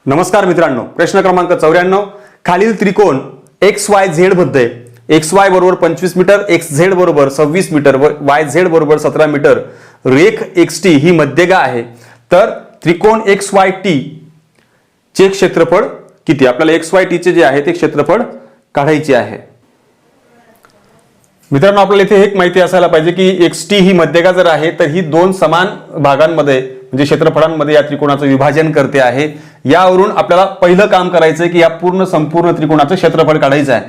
नमस्कार मित्रांनो, प्रश्न क्रमांक 94 खालील त्रिकोण XYZ मध्ये XY बरोबर 25 मीटर, XZ बरोबर 26 मीटर व YZ बरोबर 17 मीटर, रेख XT ही मध्यगा आहे, तर त्रिकोण XYT चे क्षेत्रफळ किती? आपल्याला XYT चे जे आहे ते क्षेत्रफळ काढायचे आहे। मित्रांनो, आपल्याला इथे एक माहिती असायला पाहिजे की XT ही मध्यगा जर आहे तर ही दोन समान भागांमध्ये म्हणजे क्षेत्रफळांमध्ये या त्रिकोणाचं विभाजन करते आहे। यावरून आपल्याला पहिलं काम करायचं आहे की या संपूर्ण त्रिकोणाचं क्षेत्रफळ काढायचं आहे।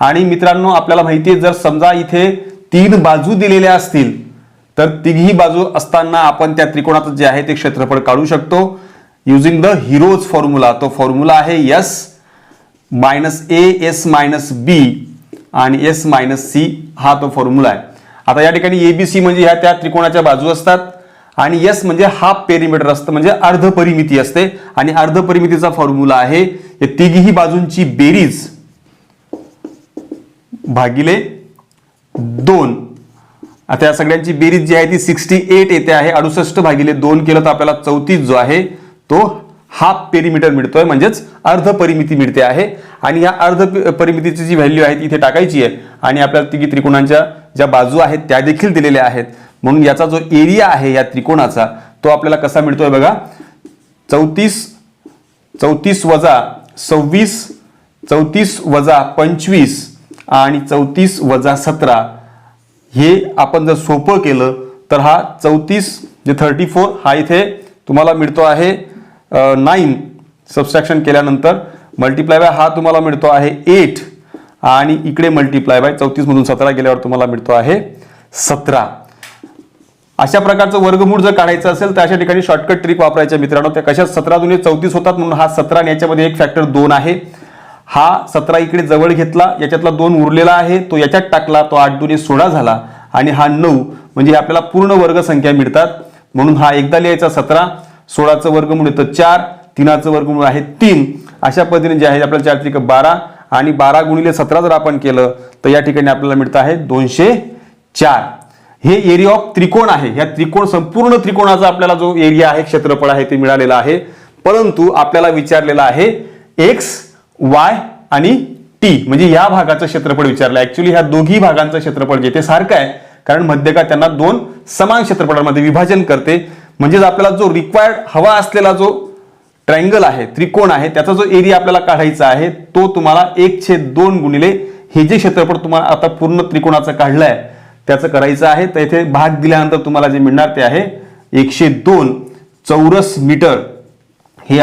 आणि मित्रांनो, आपल्याला माहिती आहे जर समजा इथे तीन बाजू दिलेल्या असतील तर तिघी बाजू असताना आपण त्या त्रिकोणाचं जे आहे ते क्षेत्रफळ काढू शकतो युजिंग द हिरोज फॉर्म्युला। तो फॉर्म्युला आहे S - A S - B आणि S - C हा तो फॉर्म्युला आहे। आता या ठिकाणी ABC म्हणजे ह्या त्या त्रिकोणाच्या बाजू असतात आणि S म्हणजे हाफ पेरिमीटर असतं, म्हणजे अर्ध परिमिती असते। आणि अर्ध परिमितीचा फॉर्म्युला आहे या तिघी बाजूंची बेरीज भागिले 2। आता या सगळ्यांची बेरीज जी आहे ती 68 येते आहे। 68 भागिले 2 केलं तर आपल्याला 34 जो आहे तो हाफ पेरिमीटर मिळतोय, म्हणजेच अर्ध परिमिती मिळते आहे। आणि या अर्ध परिमितीची जी व्हॅल्यू आहे ती इथे टाकायची आहे आणि आपल्याला तिघी त्रिकोणांच्या ज्या बाजू आहेत त्या देखील दिलेल्या आहेत। म्हणून याचा जो एरिया आहे या त्रिकोणाचा तो आपल्याला कसा मिळतोय बघा, 34 वजा 26, 34 वजा 25 आणि 34 वजा 17 हे आपण जर सोपं केलं तर हा 34 जे 34 हा इथे तुम्हाला मिळतो आहे 9 सबट्रॅक्शन केल्यानंतर, मल्टिप्लाय बाय हा तुम्हाला मिळतो आहे 8 आणि इकडे मल्टिप्लाय बाय 34 मधून 17 गेल्यावर तुम्हाला मिळतो आहे 17। अशा प्रकारचं वर्गमूळ जर काढायचं असेल तर अशा ठिकाणी शॉर्टकट ट्रिक वापरायच्या मित्रांनो। त्या कशा 17 दुने 34 होतात म्हणून हा 17 आणि याच्यामध्ये एक फॅक्टर 2 आहे। हा 17 इकडे जवळ घेतला, याच्यातला 2 उरलेला आहे तो याच्यात टाकला, तो 8 दुने 16 झाला आणि हा 9 म्हणजे आपल्याला पूर्ण वर्ग संख्या मिळतात। म्हणून हा एकदा लिहायचा 17, 16चं वर्गमूळ येतं 4, 3चं वर्गमूळ आहे 3। अशा पद्धतीने जे आहे आपल्याला 4 त्रिक 12 आणि 12 गुणिले 17 जर आपण केलं तर या ठिकाणी आपल्याला मिळतं आहे 204। हे एरिया ऑफ त्रिकोण आहे। या संपूर्ण त्रिकोणाचा आपल्याला जो एरिया आहे क्षेत्रफळ आहे ते मिळालेला आहे। परंतु आपल्याला विचारलेला आहे X Y आणि T म्हणजे या भागाचं क्षेत्रफळ विचारलं। ऍक्च्युअली ह्या दोघी भागांचं क्षेत्रफळ जे ते सारखं आहे, कारण मध्यगा त्यांना दोन समान क्षेत्रफळांमध्ये विभाजन करते। म्हणजेच आपल्याला जो रिक्वायर्ड हवा असलेला जो ट्रायंगल आहे, त्रिकोण आहे, त्याचा जो एरिया आपल्याला काढायचा आहे तो तुम्हाला 1/2 गुणिले हे जे क्षेत्रफळ तुम्हाला आता पूर्ण त्रिकोणाचं काढलंय त्याचं करायचं आहे। तर इथे भाग दिल्यानंतर तुम्हाला जे मिळणार ते आहे 102 चौरस मीटर हे